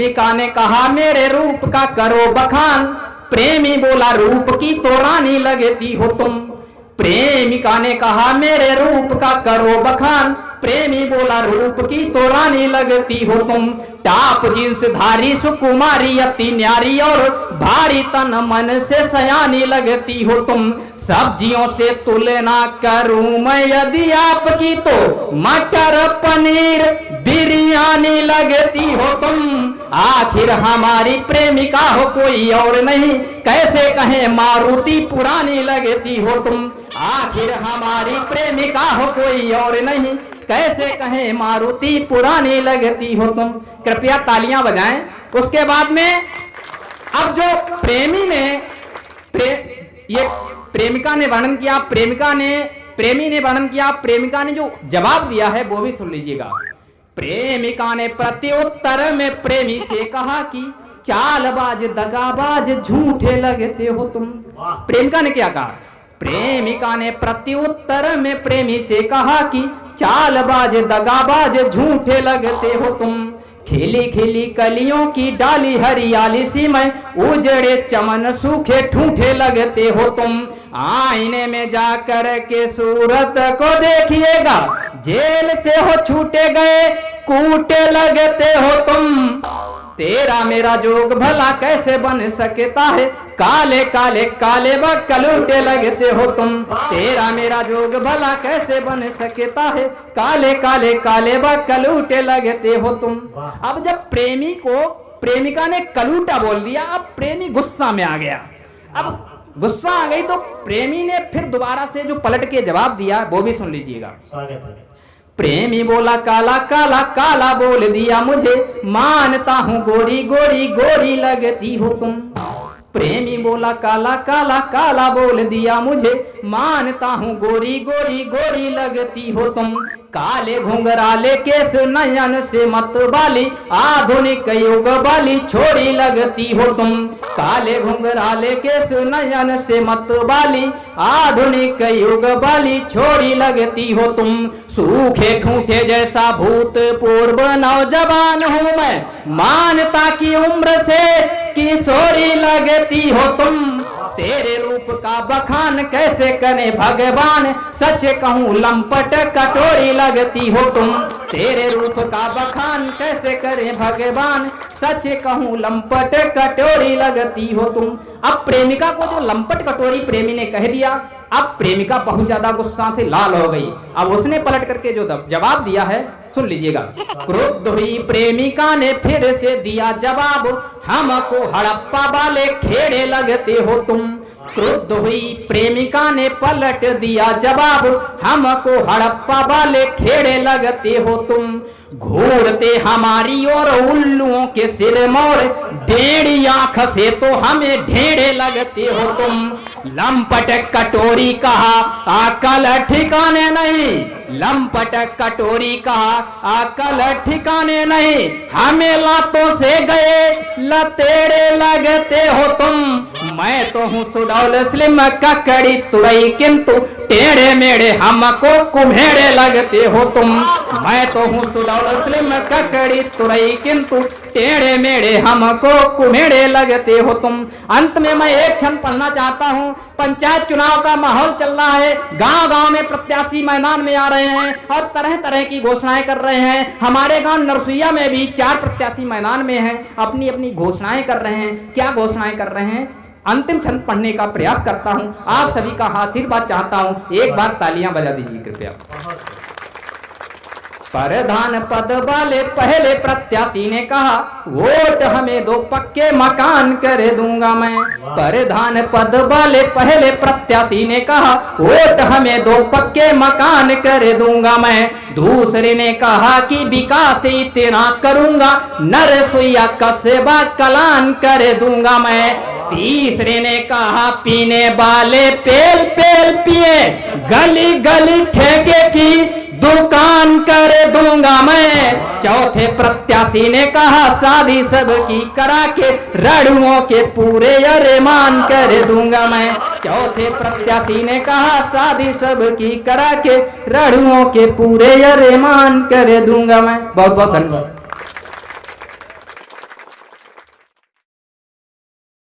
प्रेमिका ने कहा मेरे रूप का करो बखान, प्रेमी बोला रूप की तो रानी लगती हो तुम। प्रेमिका ने कहा मेरे रूप का करो बखान, प्रेमी बोला रूप की तो रानी लगती हो तुम। टाप जींस धारी सुकुमारी अति न्यारी और भारी तन मन से सयानी लगती हो तुम। सब्जियों से तुलना करूं मैं यदि आपकी तो मटर पनीर बिरयानी लगती हो तुम। आखिर हमारी प्रेमिका हो कोई और नहीं, कैसे कहें मारुति पुरानी लगती हो तुम। आखिर हमारी प्रेमिका हो कोई और नहीं, कैसे कहें मारुति पुरानी लगती हो तुम। कृपया तालियां बजाएं। उसके बाद में अब जो प्रेमी ने ये प्रेमिका ने वर्णन किया, प्रेमी ने वर्णन किया, प्रेमिका ने जो जवाब दिया है वो भी सुन लीजिएगा। प्रेमिका ने प्रत्युत्तर में प्रेमी से कहा कि चालबाज दगाबाज झूठे लगते हो तुम। प्रेमिका ने क्या कहा? प्रेमिका ने प्रत्युत्तर में प्रेमी से कहा कि चालबाज दगाबाज झूठे लगते हो तुम। खिली खिली कलियों की डाली हरियाली सी मैं, उजड़े चमन सूखे ठूठे लगते हो तुम। आईने में जाकर के सूरत को देखिएगा, जेल से हो छूटे गए कूटे लगते हो तुम। तेरा मेरा जोग भला कैसे बन सकता है, काले काले काले बकलूटे लगते हो तुम। तेरा मेरा जोग भला कैसे बन सकता है, काले काले काले बकलूटे लगते हो तुम। अब जब प्रेमी को प्रेमिका ने कलूटा बोल दिया, अब प्रेमी गुस्सा में आ गया। अब गुस्सा आ गई तो प्रेमी ने फिर दोबारा से जो पलट के जवाब दिया वो भी सुन लीजिएगा। प्रेमी बोला काला काला काला बोल दिया मुझे, मानता हूँ गोरी गोरी गोरी लगती हो तुम। प्रेमी बोला काला काला काला बोल दिया मुझे, मानता हूँ गोरी गोरी गोरी लगती हो तुम। काले घुंघराले केस नयन से मत बाली, आधुनिक युग वाली छोरी लगती हो तुम। काले घुंघराले केस नयन से मत बाली, आधुनिक युग वाली छोरी लगती हो तुम। सूखे ठूठे जैसा भूतपूर्व नौजवान हूँ मैं, मानता की उम्र से किशोरी लगती हो तुम। तेरे रूप का बखान कैसे करे भगवान, सच कहूँ लंपट कटोरी लगती हो तुम। तेरे रूप का बखान कैसे करे भगवान, सच कहूँ लंपट कटोरी लगती हो तुम। अब प्रेमिका को जो लंपट कटोरी प्रेमी ने कह दिया, अब प्रेमिका बहुत ज्यादा गुस्सा से लाल हो गई। अब उसने पलट करके जो जवाब दिया है सुन लीजिएगा। क्रुद्ध हुई प्रेमिका ने फिर से दिया जवाब, हमको हड़प्पा वाले खेड़े लगते हो तुम। क्रुद्ध हुई प्रेमिका ने पलट दिया जवाब, हमको हड़प्पा वाले खेड़े लगते हो तुम। घूरते हमारी और उल्लुओं के सिर मोर, टेढ़ी आंख से तो हमें ढेड़े लगते हो तुम। लंपट कटोरी कहा अकल ठिकाने नहीं, लंपट कटोरी कहा अकल ठिकाने नहीं। हमें लातों से गए लतेड़े लगते हो तुम। मैं तो हूँ सुडौल स्लिम ककड़ी तुरई, किंतु टेढ़े मेढ़े हमको कुम्हेड़े लगते हो तुम। मैं तो हूँ सुडौल स्लिम ककड़ी तुरई, किंतु टेढ़े मेढ़े हमको कुम्हेड़े लगते हो तुम। अंत में मैं एक क्षण पढ़ना चाहता हूँ। पंचायत चुनाव का माहौल चल रहा है, गांव गांव में प्रत्याशी मैदान में आ रहे हैं और तरह तरह की घोषणाएं कर रहे हैं। हमारे गांव नरसुइया में भी 4 प्रत्याशी मैदान में हैं, अपनी अपनी घोषणाएं कर रहे हैं। क्या घोषणाएं कर रहे हैं? अंतिम छंद पढ़ने का प्रयास करता हूं, आप सभी का आशीर्वाद चाहता हूं। एक बार तालियां बजा दीजिए कृपया। प्रधान पद वाले पहले प्रत्याशी ने कहा, वोट हमें दो पक्के मकान कर दूंगा मैं। प्रधान पद वाले पहले प्रत्याशी ने कहा, वोट हमें दो पक्के मकान कर दूंगा मैं। दूसरे ने कहा कि विकास इतना करूंगा, नरसुइया कस्बा कलान कर दूंगा मैं। तीसरे ने कहा पीने वाले पेल पेल पिए, गली गली ठेके की दुकान कर दूंगा मैं। चौथे प्रत्याशी ने कहा शादी सबकी करा के रड़ुओं के पूरे अरमान कर दूंगा मैं। चौथे प्रत्याशी ने कहा शादी सबकी करा के रड़ुओं के पूरे अरमान कर दूंगा मैं। बहुत बहुत धन्यवाद।